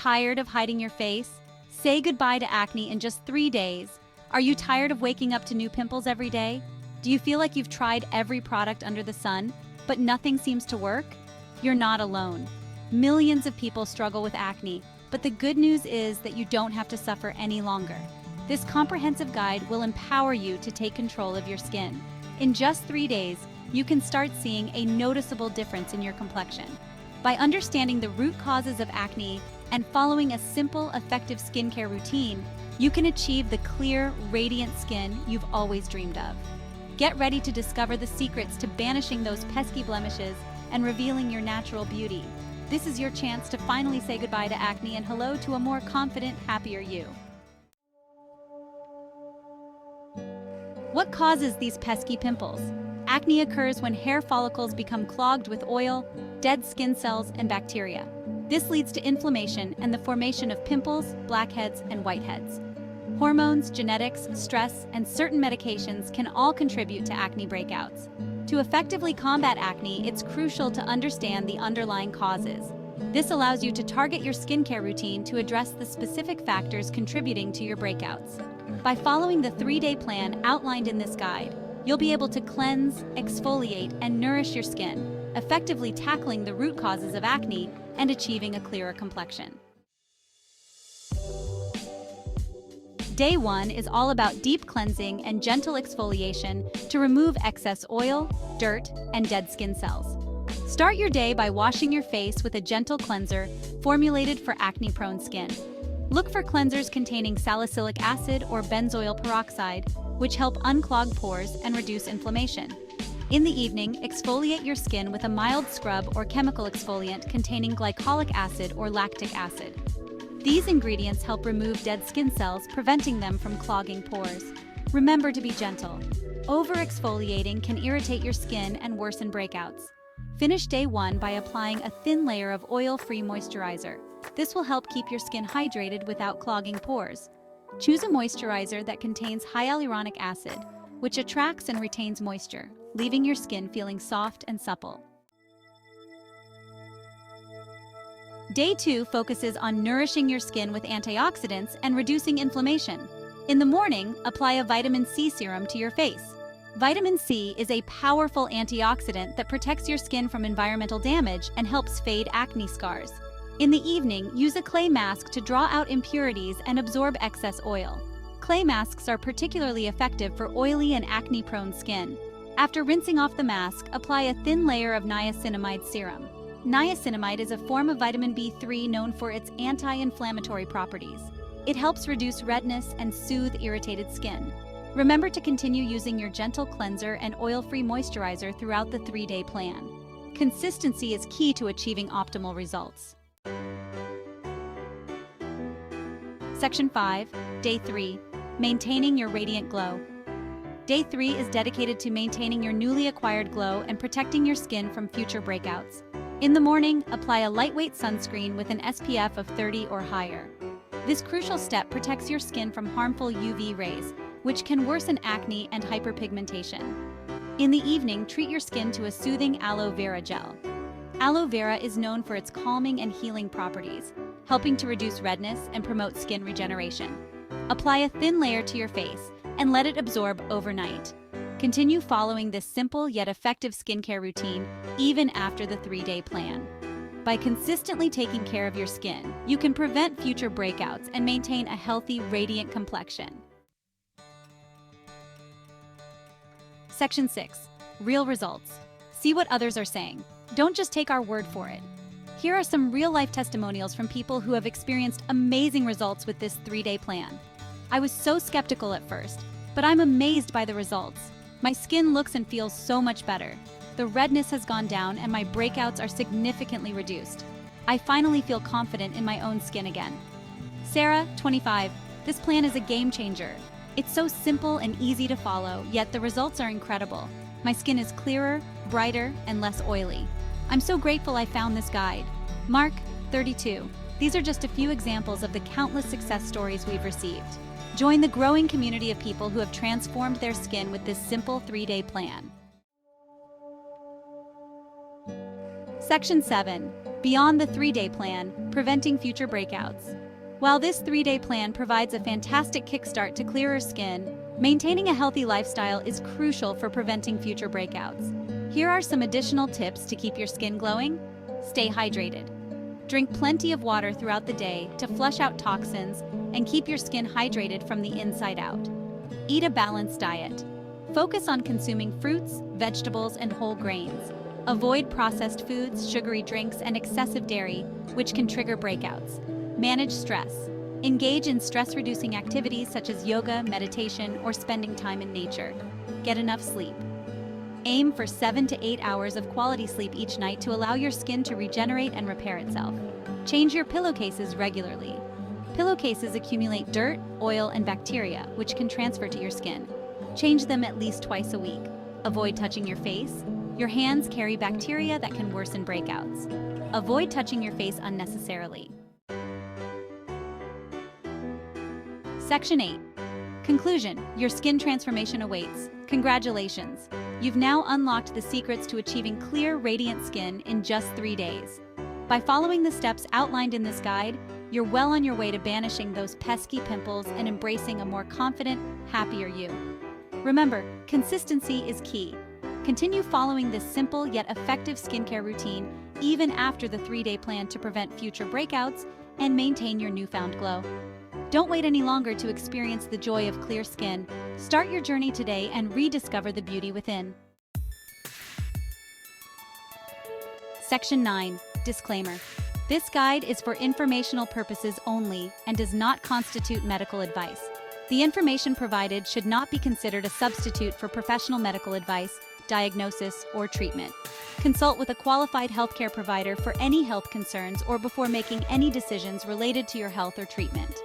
Tired of hiding your face? Say goodbye to acne in just 3 days. Are you tired of waking up to new pimples every day? Do you feel like you've tried every product under the sun, but nothing seems to work? You're not alone. Millions of people struggle with acne, but the good news is that you don't have to suffer any longer. This comprehensive guide will empower you to take control of your skin. In just 3 days, you can start seeing a noticeable difference in your complexion. By understanding the root causes of acne and following a simple, effective skincare routine, you can achieve the clear, radiant skin you've always dreamed of. Get ready to discover the secrets to banishing those pesky blemishes and revealing your natural beauty. This is your chance to finally say goodbye to acne and hello to a more confident, happier you. What causes these pesky pimples? Acne occurs when hair follicles become clogged with oil, dead skin cells, and bacteria. This leads to inflammation and the formation of pimples, blackheads, and whiteheads. Hormones, genetics, stress, and certain medications can all contribute to acne breakouts. To effectively combat acne, it's crucial to understand the underlying causes. This allows you to target your skincare routine to address the specific factors contributing to your breakouts. By following the 3-day plan outlined in this guide, you'll be able to cleanse, exfoliate, and nourish your skin, effectively tackling the root causes of acne and achieving a clearer complexion. Day 1 is all about deep cleansing and gentle exfoliation to remove excess oil, dirt, and dead skin cells. Start your day by washing your face with a gentle cleanser formulated for acne-prone skin. Look for cleansers containing salicylic acid or benzoyl peroxide, which help unclog pores and reduce inflammation. In the evening, exfoliate your skin with a mild scrub or chemical exfoliant containing glycolic acid or lactic acid. These ingredients help remove dead skin cells, preventing them from clogging pores. Remember to be gentle. Over-exfoliating can irritate your skin and worsen breakouts. Finish day 1 by applying a thin layer of oil-free moisturizer. This will help keep your skin hydrated without clogging pores. Choose a moisturizer that contains hyaluronic acid, which attracts and retains moisture, leaving your skin feeling soft and supple. Day 2 focuses on nourishing your skin with antioxidants and reducing inflammation. In the morning, apply a vitamin C serum to your face. Vitamin C is a powerful antioxidant that protects your skin from environmental damage and helps fade acne scars. In the evening, use a clay mask to draw out impurities and absorb excess oil. Clay masks are particularly effective for oily and acne-prone skin. After rinsing off the mask, apply a thin layer of niacinamide serum. Niacinamide is a form of vitamin B3 known for its anti-inflammatory properties. It helps reduce redness and soothe irritated skin. Remember to continue using your gentle cleanser and oil-free moisturizer throughout the 3-day plan. Consistency is key to achieving optimal results. Section 5, Day 3, Maintaining Your Radiant Glow. Day 3 is dedicated to maintaining your newly acquired glow and protecting your skin from future breakouts. In the morning, apply a lightweight sunscreen with an SPF of 30 or higher. This crucial step protects your skin from harmful UV rays, which can worsen acne and hyperpigmentation. In the evening, treat your skin to a soothing aloe vera gel. Aloe vera is known for its calming and healing properties, helping to reduce redness and promote skin regeneration. Apply a thin layer to your face and let it absorb overnight. Continue following this simple yet effective skincare routine even after the 3-day plan. By consistently taking care of your skin, you can prevent future breakouts and maintain a healthy, radiant complexion. Section 6, Real Results. See what others are saying. Don't just take our word for it. Here are some real-life testimonials from people who have experienced amazing results with this 3-day plan. I was so skeptical at first, but I'm amazed by the results. My skin looks and feels so much better. The redness has gone down and my breakouts are significantly reduced. I finally feel confident in my own skin again. Sarah, 25, this plan is a game changer. It's so simple and easy to follow, yet the results are incredible. My skin is clearer, brighter, and less oily. I'm so grateful I found this guide. Mark, 32, these are just a few examples of the countless success stories we've received. Join the growing community of people who have transformed their skin with this simple 3-day plan. Section 7, Beyond the 3-day plan, preventing future breakouts. While this 3-day plan provides a fantastic kickstart to clearer skin, maintaining a healthy lifestyle is crucial for preventing future breakouts. Here are some additional tips to keep your skin glowing. Stay hydrated. Drink plenty of water throughout the day to flush out toxins and keep your skin hydrated from the inside out. Eat a balanced diet. Focus on consuming fruits, vegetables, and whole grains. Avoid processed foods, sugary drinks, and excessive dairy, which can trigger breakouts. Manage stress. Engage in stress-reducing activities such as yoga, meditation, or spending time in nature. Get enough sleep. Aim for 7 to 8 hours of quality sleep each night to allow your skin to regenerate and repair itself. Change your pillowcases regularly. Pillowcases accumulate dirt, oil, and bacteria, which can transfer to your skin. Change them at least twice a week. Avoid touching your face. Your hands carry bacteria that can worsen breakouts. Avoid touching your face unnecessarily. Section 8. Conclusion. Your skin transformation awaits. Congratulations! You've now unlocked the secrets to achieving clear, radiant skin in just 3 days. By following the steps outlined in this guide, you're well on your way to banishing those pesky pimples and embracing a more confident, happier you. Remember, consistency is key. Continue following this simple yet effective skincare routine even after the 3-day plan to prevent future breakouts and maintain your newfound glow. Don't wait any longer to experience the joy of clear skin. Start your journey today and rediscover the beauty within. Section 9. Disclaimer. This guide is for informational purposes only and does not constitute medical advice. The information provided should not be considered a substitute for professional medical advice, diagnosis, or treatment. Consult with a qualified healthcare provider for any health concerns or before making any decisions related to your health or treatment.